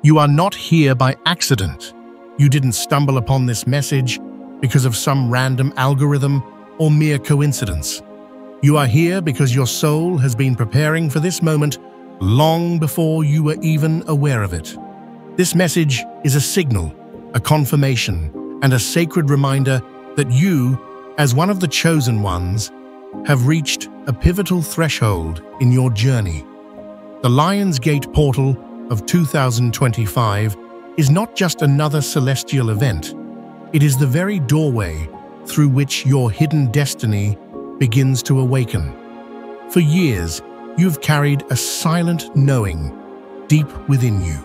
You are not here by accident. You didn't stumble upon this message because of some random algorithm or mere coincidence. You are here because your soul has been preparing for this moment long before you were even aware of it. This message is a signal, a confirmation, and a sacred reminder that you, as one of the chosen ones, have reached a pivotal threshold in your journey. The Lion's Gate portal of 2025 is not just another celestial event. It is the very doorway through which your hidden destiny begins to awaken. For years, you've carried a silent knowing deep within you,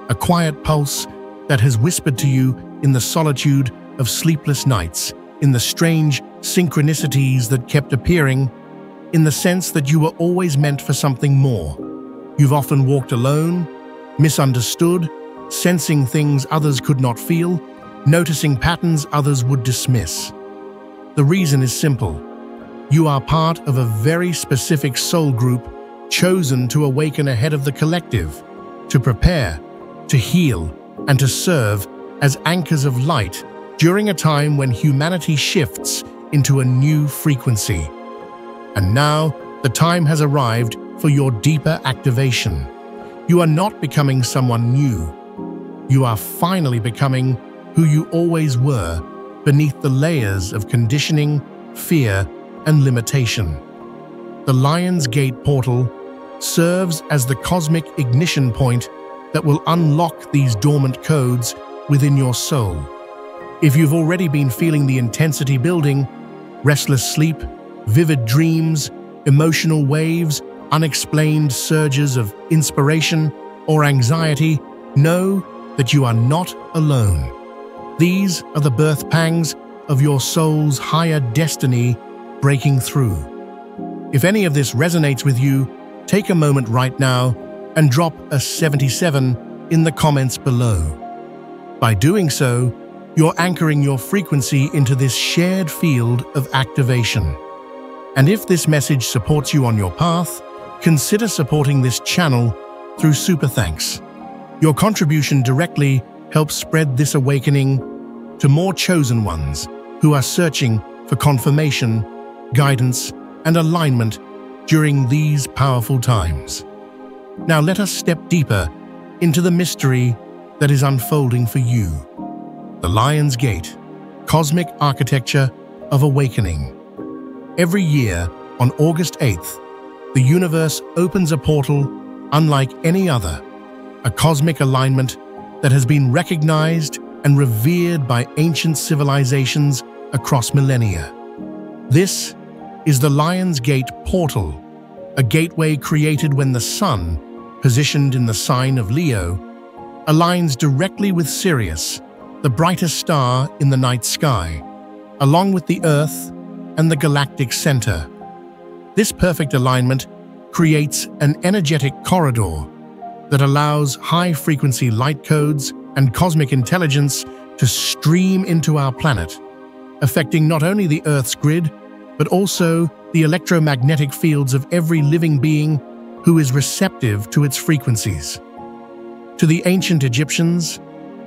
a quiet pulse that has whispered to you in the solitude of sleepless nights, in the strange synchronicities that kept appearing, in the sense that you were always meant for something more. You've often walked alone, misunderstood, sensing things others could not feel, noticing patterns others would dismiss. The reason is simple. You are part of a very specific soul group chosen to awaken ahead of the collective, to prepare, to heal, and to serve as anchors of light during a time when humanity shifts into a new frequency. And now, the time has arrived for your deeper activation. You are not becoming someone new. You are finally becoming who you always were, beneath the layers of conditioning, fear, and limitation. The Lion's Gate portal serves as the cosmic ignition point that will unlock these dormant codes within your soul. If you've already been feeling the intensity building, restless sleep, vivid dreams, emotional waves, unexplained surges of inspiration or anxiety, know that you are not alone. These are the birth pangs of your soul's higher destiny breaking through. If any of this resonates with you, take a moment right now and drop a 77 in the comments below. By doing so, you're anchoring your frequency into this shared field of activation. And if this message supports you on your path, consider supporting this channel through Super Thanks. Your contribution directly helps spread this awakening to more chosen ones who are searching for confirmation, guidance, and alignment during these powerful times. Now let us step deeper into the mystery that is unfolding for you. The Lion's Gate, cosmic architecture of awakening. Every year, on August 8th, the universe opens a portal unlike any other, a cosmic alignment that has been recognized and revered by ancient civilizations across millennia. This is the Lion's Gate portal, a gateway created when the sun, positioned in the sign of Leo, aligns directly with Sirius, the brightest star in the night sky, along with the Earth and the galactic center. This perfect alignment creates an energetic corridor that allows high-frequency light codes and cosmic intelligence to stream into our planet, affecting not only the Earth's grid, but also the electromagnetic fields of every living being who is receptive to its frequencies. To the ancient Egyptians,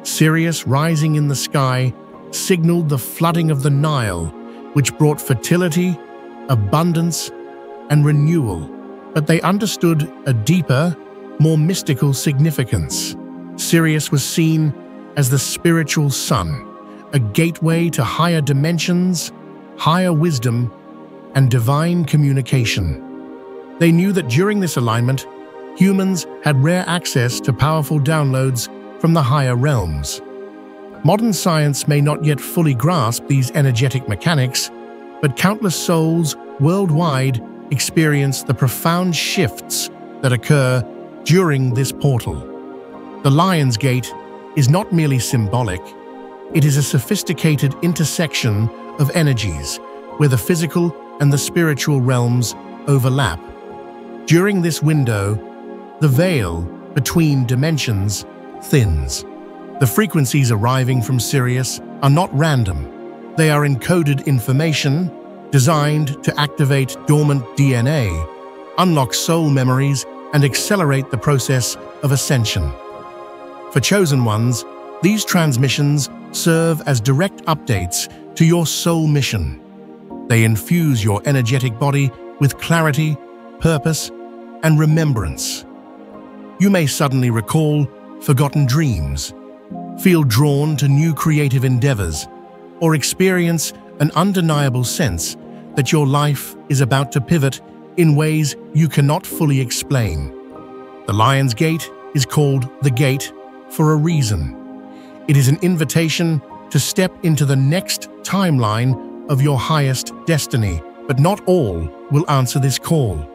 Sirius rising in the sky signaled the flooding of the Nile, which brought fertility, abundance, and renewal. But they understood a deeper, more mystical significance. Sirius was seen as the spiritual sun, a gateway to higher dimensions, higher wisdom, and divine communication. They knew that during this alignment, humans had rare access to powerful downloads from the higher realms. Modern science may not yet fully grasp these energetic mechanics, but countless souls worldwide experience the profound shifts that occur during this portal. The Lion's Gate is not merely symbolic, it is a sophisticated intersection of energies where the physical and the spiritual realms overlap. During this window, the veil between dimensions thins. The frequencies arriving from Sirius are not random. They are encoded information designed to activate dormant DNA, unlock soul memories, and accelerate the process of ascension. For chosen ones, these transmissions serve as direct updates to your soul mission. They infuse your energetic body with clarity, purpose, and remembrance. You may suddenly recall forgotten dreams, feel drawn to new creative endeavors, or experience an undeniable sense that your life is about to pivot in ways you cannot fully explain. The Lion's Gate is called the Gate for a reason. It is an invitation to step into the next timeline of your highest destiny, but not all will answer this call.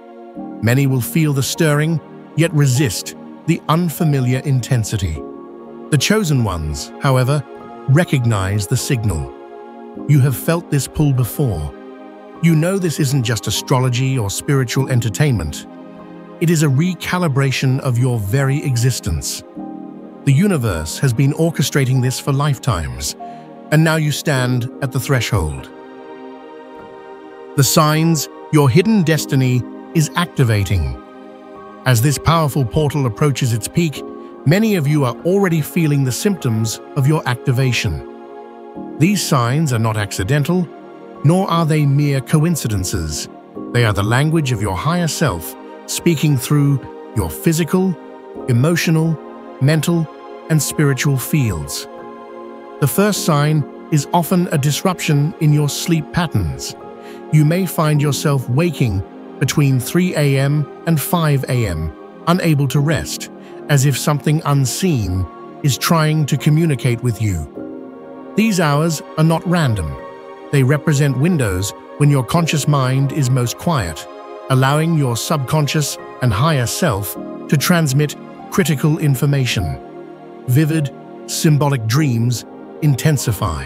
Many will feel the stirring, yet resist the unfamiliar intensity. The chosen ones, however, recognize the signal. You have felt this pull before. You know this isn't just astrology or spiritual entertainment. It is a recalibration of your very existence. The universe has been orchestrating this for lifetimes, and now you stand at the threshold. The signs your hidden destiny is activating. As this powerful portal approaches its peak, many of you are already feeling the symptoms of your activation. These signs are not accidental, nor are they mere coincidences. They are the language of your higher self, speaking through your physical, emotional, mental, and spiritual fields. The first sign is often a disruption in your sleep patterns. You may find yourself waking between 3 a.m. and 5 a.m., unable to rest, as if something unseen is trying to communicate with you. These hours are not random. They represent windows when your conscious mind is most quiet, allowing your subconscious and higher self to transmit critical information. Vivid, symbolic dreams intensify.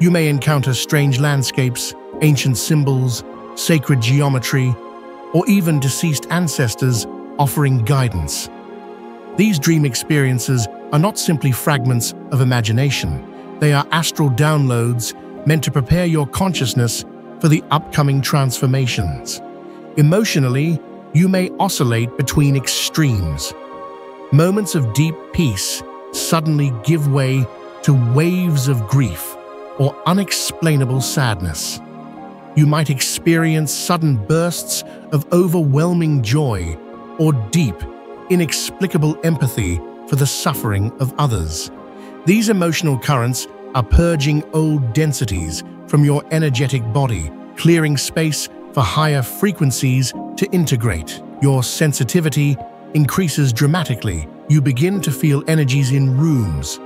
You may encounter strange landscapes, ancient symbols, sacred geometry, or even deceased ancestors offering guidance. These dream experiences are not simply fragments of imagination. They are astral downloads meant to prepare your consciousness for the upcoming transformations. Emotionally, you may oscillate between extremes. Moments of deep peace suddenly give way to waves of grief or unexplainable sadness. You might experience sudden bursts of overwhelming joy or deep, inexplicable empathy for the suffering of others. These emotional currents are purging old densities from your energetic body, clearing space for higher frequencies to integrate. Your sensitivity increases dramatically. You begin to feel energies in rooms,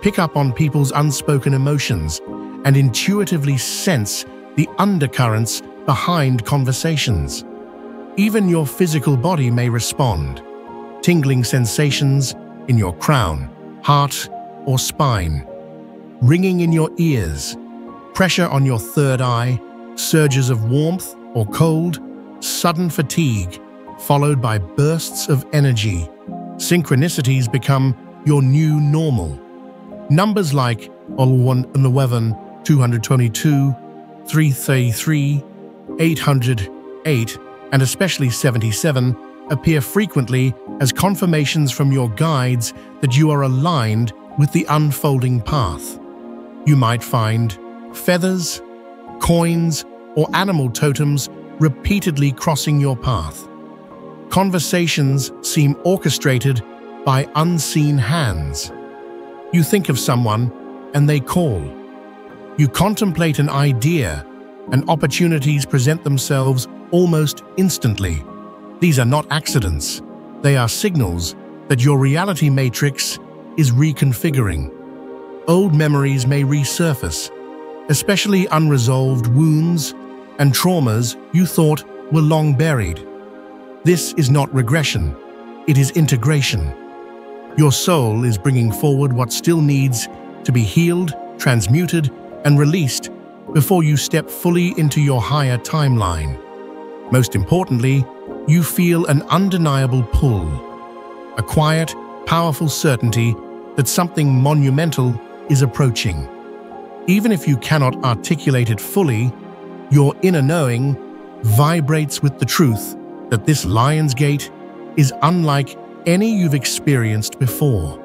pick up on people's unspoken emotions, and intuitively sense the undercurrents behind conversations. Even your physical body may respond. Tingling sensations in your crown, heart, or spine, ringing in your ears, pressure on your third eye, surges of warmth or cold, sudden fatigue, followed by bursts of energy. Synchronicities become your new normal. Numbers like 111, 222, 333, 808, and especially 77 appear frequently as confirmations from your guides that you are aligned with the unfolding path. You might find feathers, coins, or animal totems repeatedly crossing your path. Conversations seem orchestrated by unseen hands. You think of someone and they call. You contemplate an idea and opportunities present themselves almost instantly. These are not accidents. They are signals that your reality matrix is reconfiguring. Old memories may resurface, especially unresolved wounds and traumas you thought were long buried. This is not regression, it is integration. Your soul is bringing forward what still needs to be healed, transmuted, and released before you step fully into your higher timeline. Most importantly, you feel an undeniable pull, a quiet, powerful certainty that something monumental is approaching. Even if you cannot articulate it fully, your inner knowing vibrates with the truth that this Lion's Gate is unlike any you've experienced before.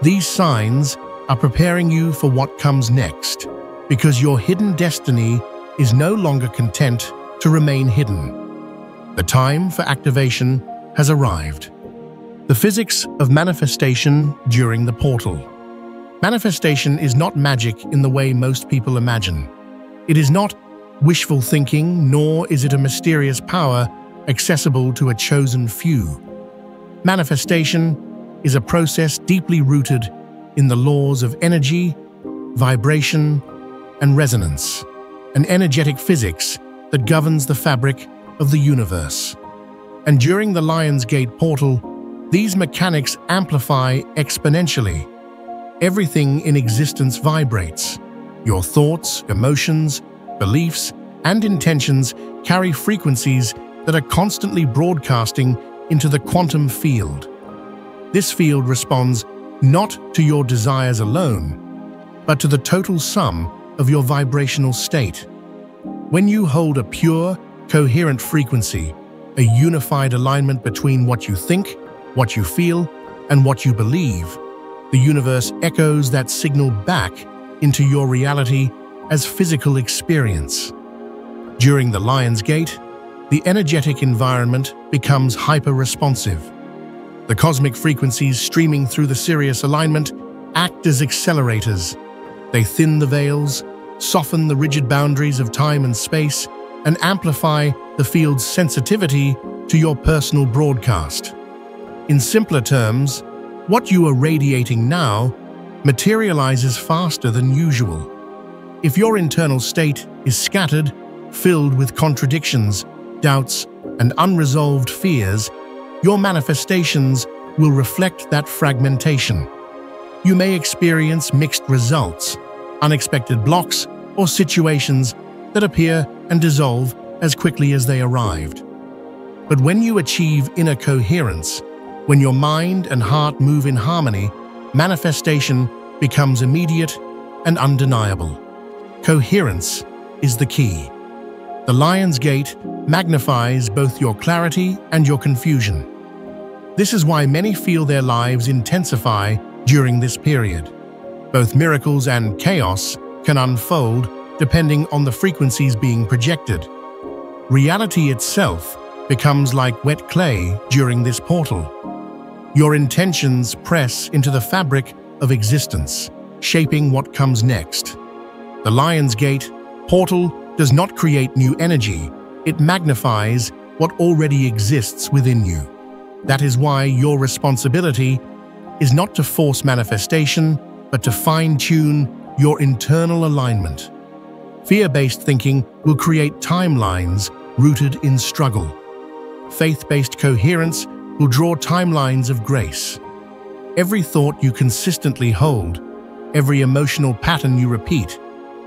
These signs are preparing you for what comes next, because your hidden destiny is no longer content to remain hidden. The time for activation has arrived. The physics of manifestation during the portal. Manifestation is not magic in the way most people imagine. It is not wishful thinking, nor is it a mysterious power accessible to a chosen few. Manifestation is a process deeply rooted in the laws of energy, vibration, and resonance, an energetic physics that governs the fabric of the universe. And during the Lion's Gate portal, these mechanics amplify exponentially. Everything in existence vibrates. Your thoughts, emotions, beliefs, and intentions carry frequencies that are constantly broadcasting into the quantum field. This field responds not to your desires alone, but to the total sum of your vibrational state. When you hold a pure, coherent frequency, a unified alignment between what you think, what you feel, and what you believe, the universe echoes that signal back into your reality as physical experience. During the Lion's Gate, the energetic environment becomes hyper-responsive. The cosmic frequencies streaming through the Sirius alignment act as accelerators. They thin the veils, soften the rigid boundaries of time and space, and amplify the field's sensitivity to your personal broadcast. In simpler terms, what you are radiating now materializes faster than usual. If your internal state is scattered, filled with contradictions, doubts, and unresolved fears, your manifestations will reflect that fragmentation. You may experience mixed results, unexpected blocks, or situations that appear and dissolve as quickly as they arrived. But when you achieve inner coherence, when your mind and heart move in harmony, manifestation becomes immediate and undeniable. Coherence is the key. The Lion's Gate magnifies both your clarity and your confusion. This is why many feel their lives intensify during this period. Both miracles and chaos can unfold depending on the frequencies being projected. Reality itself becomes like wet clay during this portal. Your intentions press into the fabric of existence, shaping what comes next. The Lion's Gate portal does not create new energy, it magnifies what already exists within you. That is why your responsibility is not to force manifestation, but to fine-tune your internal alignment. Fear-based thinking will create timelines rooted in struggle. Faith-based coherence will draw timelines of grace. Every thought you consistently hold, every emotional pattern you repeat,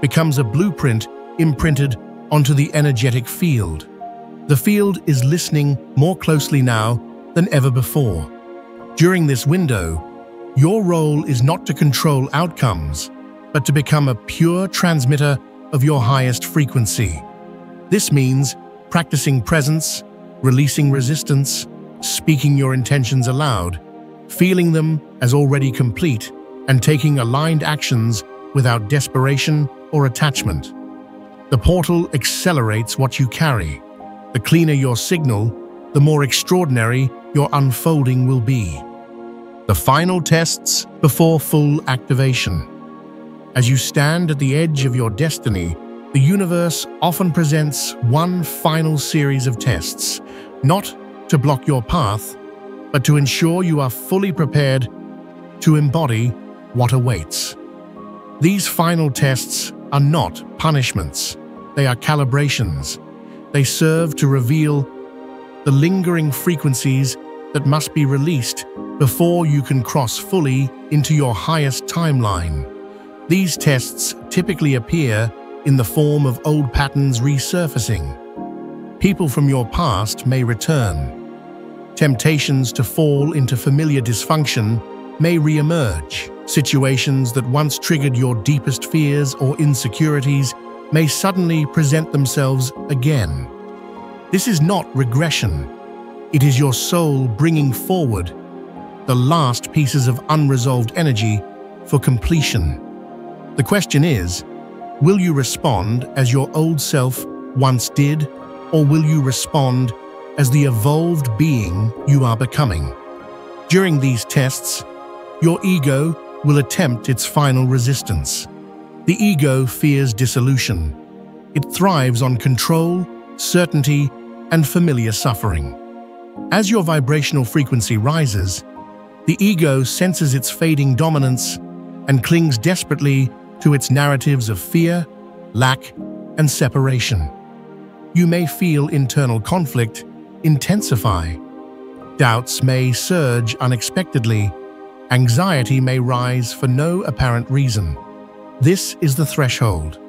becomes a blueprint imprinted onto the energetic field. The field is listening more closely now than ever before. During this window, your role is not to control outcomes, but to become a pure transmitter of your highest frequency. This means practicing presence, releasing resistance, speaking your intentions aloud, feeling them as already complete, and taking aligned actions without desperation or attachment. The portal accelerates what you carry. The cleaner your signal, the more extraordinary your unfolding will be. The final tests before full activation. As you stand at the edge of your destiny, the universe often presents one final series of tests, not to block your path, but to ensure you are fully prepared to embody what awaits. These final tests are not punishments, they are calibrations. They serve to reveal the lingering frequencies that must be released before you can cross fully into your highest timeline. These tests typically appear in the form of old patterns resurfacing. People from your past may return. Temptations to fall into familiar dysfunction may re-emerge. Situations that once triggered your deepest fears or insecurities may suddenly present themselves again. This is not regression. It is your soul bringing forward the last pieces of unresolved energy for completion. The question is, will you respond as your old self once did, or will you respond as the evolved being you are becoming? During these tests, your ego will attempt its final resistance. The ego fears dissolution. It thrives on control, certainty, and familiar suffering. As your vibrational frequency rises, the ego senses its fading dominance and clings desperately to its narratives of fear, lack, and separation. You may feel internal conflict intensify. Doubts may surge unexpectedly. Anxiety may rise for no apparent reason. This is the threshold.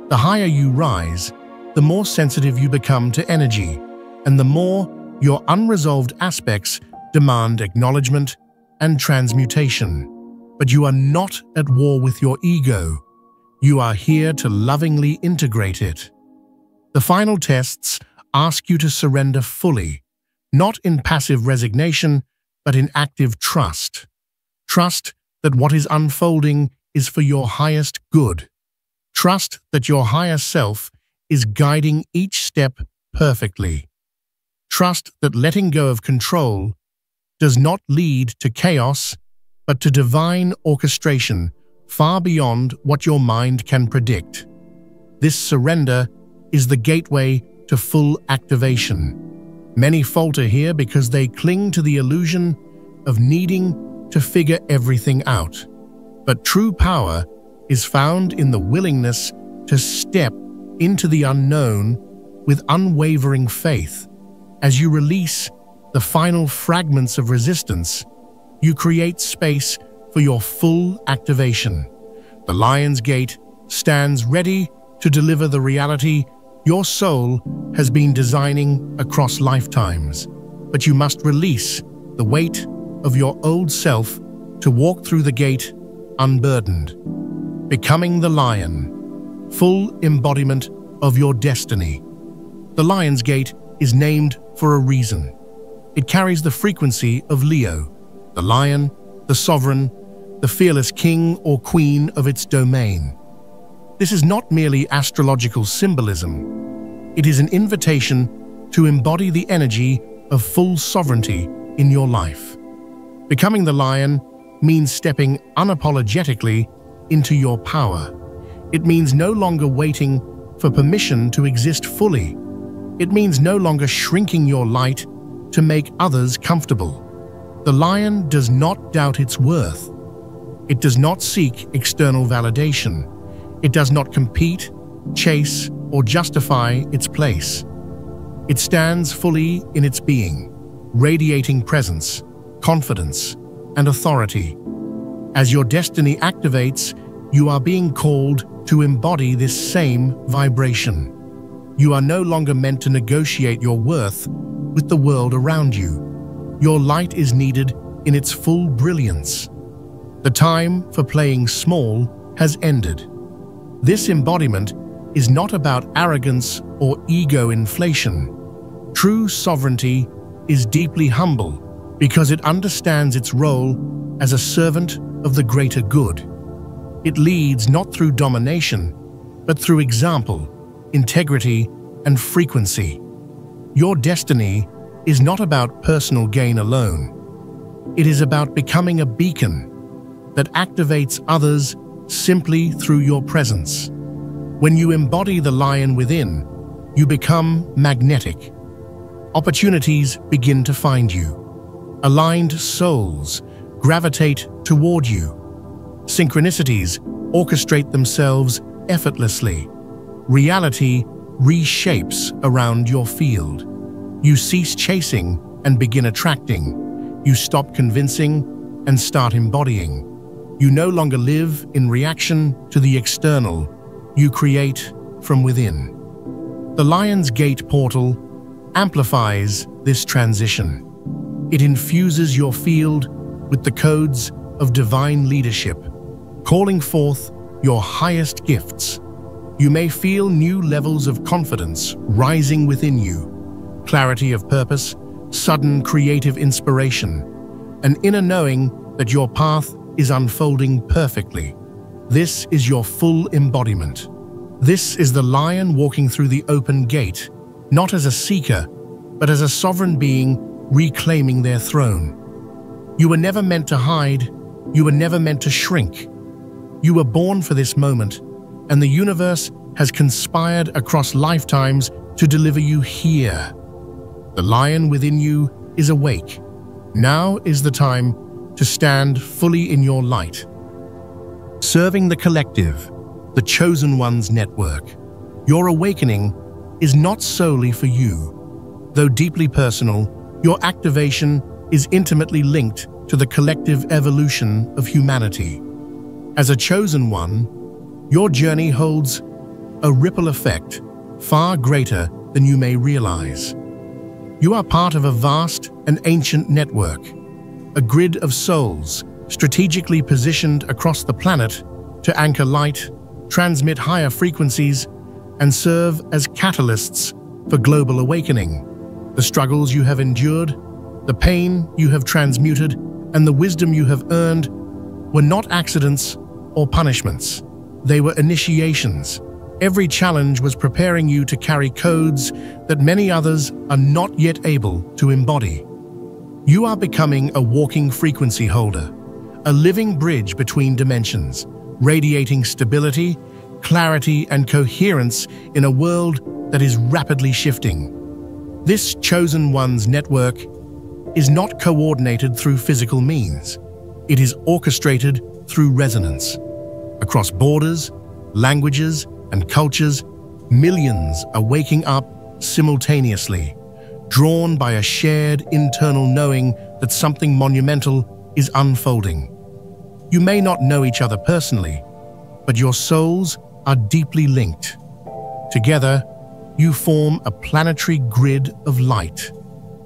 The higher you rise, the more sensitive you become to energy, and the more your unresolved aspects demand acknowledgement and transmutation. But you are not at war with your ego. You are here to lovingly integrate it. The final tests ask you to surrender fully, not in passive resignation, but in active trust. Trust that what is unfolding is for your highest good. Trust that your higher self is guiding each step perfectly. Trust that letting go of control does not lead to chaos, but to divine orchestration far beyond what your mind can predict. This surrender is the gateway to full activation. Many falter here because they cling to the illusion of needing to figure everything out. But true power is found in the willingness to step into the unknown with unwavering faith. As you release the final fragments of resistance, you create space for your full activation. The Lion's Gate stands ready to deliver the reality your soul has been designing across lifetimes. But you must release the weight of your old self to walk through the gate unburdened, becoming the lion, full embodiment of your destiny. The Lion's Gate is named for a reason. It carries the frequency of Leo, the lion, the sovereign, the fearless king or queen of its domain. This is not merely astrological symbolism. It is an invitation to embody the energy of full sovereignty in your life. Becoming the lion means stepping unapologetically into your power. It means no longer waiting for permission to exist fully. It means no longer shrinking your light to make others comfortable. The lion does not doubt its worth. It does not seek external validation. It does not compete, chase, or justify its place. It stands fully in its being, radiating presence, confidence, and authority. As your destiny activates, you are being called to embody this same vibration. You are no longer meant to negotiate your worth with the world around you. Your light is needed in its full brilliance. The time for playing small has ended. This embodiment is not about arrogance or ego inflation. True sovereignty is deeply humble because it understands its role as a servant of the greater good. It leads not through domination, but through example, integrity, and frequency. Your destiny is not about personal gain alone. It is about becoming a beacon that activates others simply through your presence. When you embody the lion within, you become magnetic. Opportunities begin to find you. Aligned souls gravitate toward you. Synchronicities orchestrate themselves effortlessly. Reality reshapes around your field. You cease chasing and begin attracting. You stop convincing and start embodying. You no longer live in reaction to the external. You create from within. The Lion's Gate portal amplifies this transition. It infuses your field with the codes of divine leadership, calling forth your highest gifts. You may feel new levels of confidence rising within you, clarity of purpose, sudden creative inspiration, an inner knowing that your path is unfolding perfectly. This is your full embodiment. This is the lion walking through the open gate, not as a seeker, but as a sovereign being reclaiming their throne. You were never meant to hide. You were never meant to shrink. You were born for this moment, and the universe has conspired across lifetimes to deliver you here. The lion within you is awake. Now is the time to stand fully in your light. Serving the collective, the chosen one's network. Your awakening is not solely for you. Though deeply personal, your activation is intimately linked to the collective evolution of humanity. As a chosen one, your journey holds a ripple effect far greater than you may realize. You are part of a vast and ancient network, a grid of souls strategically positioned across the planet to anchor light, transmit higher frequencies, and serve as catalysts for global awakening. The struggles you have endured, the pain you have transmuted, and the wisdom you have earned were not accidents or punishments. They were initiations. Every challenge was preparing you to carry codes that many others are not yet able to embody. You are becoming a walking frequency holder, a living bridge between dimensions, radiating stability, clarity, and coherence in a world that is rapidly shifting. This chosen one's network is not coordinated through physical means. It is orchestrated through resonance. Across borders, languages, and cultures, millions are waking up simultaneously, drawn by a shared internal knowing that something monumental is unfolding. You may not know each other personally, but your souls are deeply linked. Together, you form a planetary grid of light.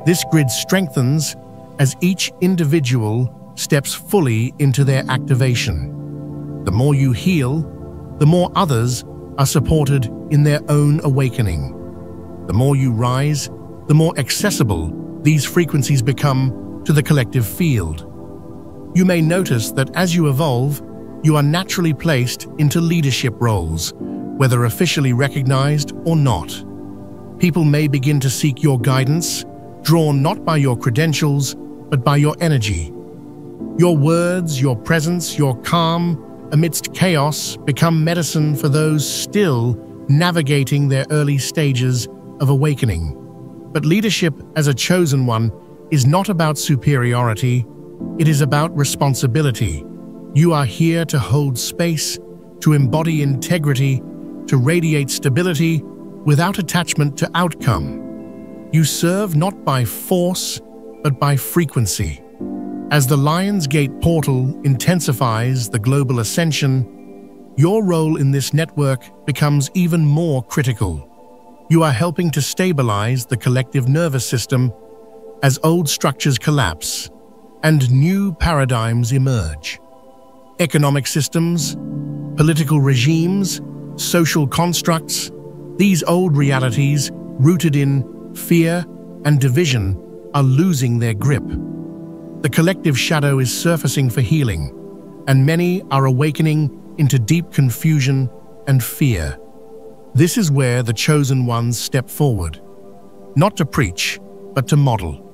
This grid strengthens as each individual steps fully into their activation. The more you heal, the more others are supported in their own awakening. The more you rise, the more accessible these frequencies become to the collective field. You may notice that as you evolve, you are naturally placed into leadership roles, whether officially recognized or not. People may begin to seek your guidance, drawn not by your credentials, but by your energy. Your words, your presence, your calm amidst chaos become medicine for those still navigating their early stages of awakening. But leadership as a chosen one is not about superiority, it is about responsibility. You are here to hold space, to embody integrity, to radiate stability without attachment to outcome. You serve not by force, but by frequency. As the Lion's Gate portal intensifies the global ascension, your role in this network becomes even more critical. You are helping to stabilize the collective nervous system as old structures collapse and new paradigms emerge. Economic systems, political regimes, social constructs, these old realities rooted in fear and division are losing their grip. The collective shadow is surfacing for healing, and many are awakening into deep confusion and fear. This is where the chosen ones step forward, not to preach, but to model.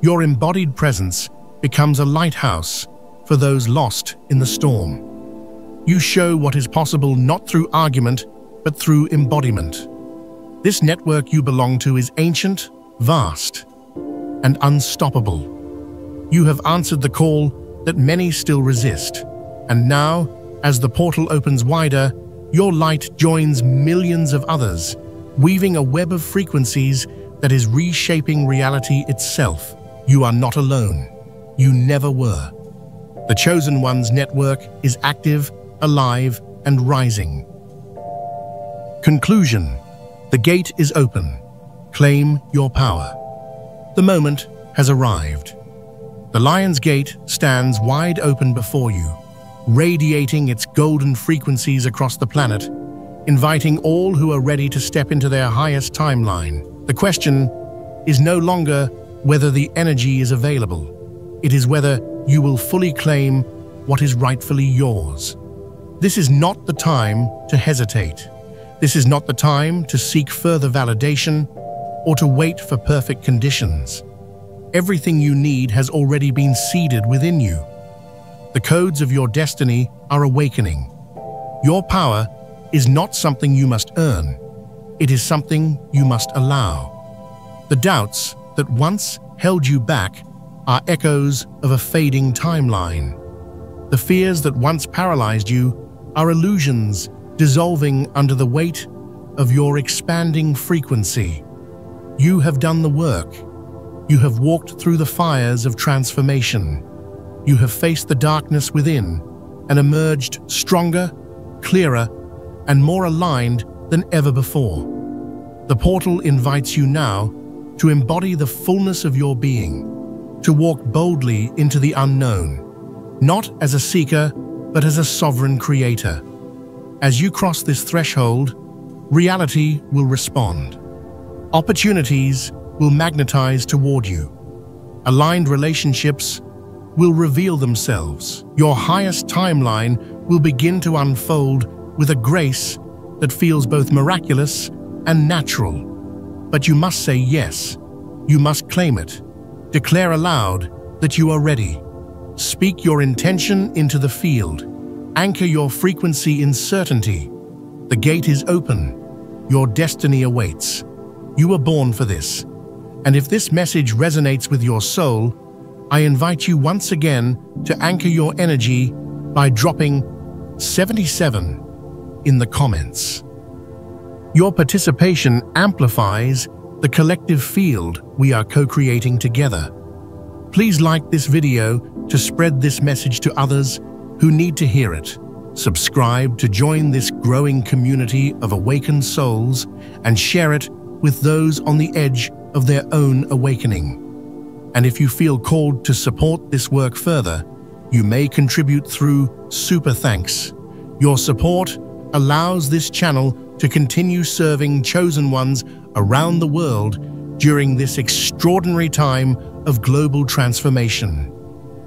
Your embodied presence becomes a lighthouse for those lost in the storm. You show what is possible not through argument, but through embodiment. This network you belong to is ancient, vast, and unstoppable. You have answered the call that many still resist, and now, as the portal opens wider, your light joins millions of others, weaving a web of frequencies that is reshaping reality itself. You are not alone. You never were. The Chosen One's network is active, alive, and rising. Conclusion. The gate is open. Claim your power. The moment has arrived. The Lion's Gate stands wide open before you, radiating its golden frequencies across the planet, inviting all who are ready to step into their highest timeline. The question is no longer whether the energy is available. It is whether you will fully claim what is rightfully yours. This is not the time to hesitate. This is not the time to seek further validation or to wait for perfect conditions. Everything you need has already been seeded within you. The codes of your destiny are awakening. Your power is not something you must earn. It is something you must allow. The doubts that once held you back are echoes of a fading timeline. The fears that once paralyzed you are illusions dissolving under the weight of your expanding frequency. You have done the work. You have walked through the fires of transformation. You have faced the darkness within and emerged stronger, clearer, and more aligned than ever before. The portal invites you now to embody the fullness of your being, to walk boldly into the unknown, not as a seeker, but as a sovereign creator. As you cross this threshold, reality will respond. Opportunities will magnetize toward you. Aligned relationships will reveal themselves. Your highest timeline will begin to unfold with a grace that feels both miraculous and natural. But you must say yes. You must claim it. Declare aloud that you are ready. Speak your intention into the field. Anchor your frequency in certainty. The gate is open. Your destiny awaits. You were born for this. And if this message resonates with your soul, I invite you once again to anchor your energy by dropping 77 in the comments. Your participation amplifies the collective field we are co-creating together. Please like this video to spread this message to others who need to hear it. Subscribe to join this growing community of awakened souls and share it with those on the edge of their own awakening. And if you feel called to support this work further, you may contribute through Super Thanks. Your support allows this channel to continue serving chosen ones around the world during this extraordinary time of global transformation.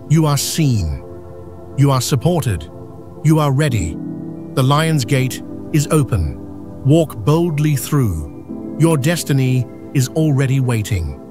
You are seen. You are supported. You are ready. The Lion's Gate is open. Walk boldly through. Your destiny is already waiting.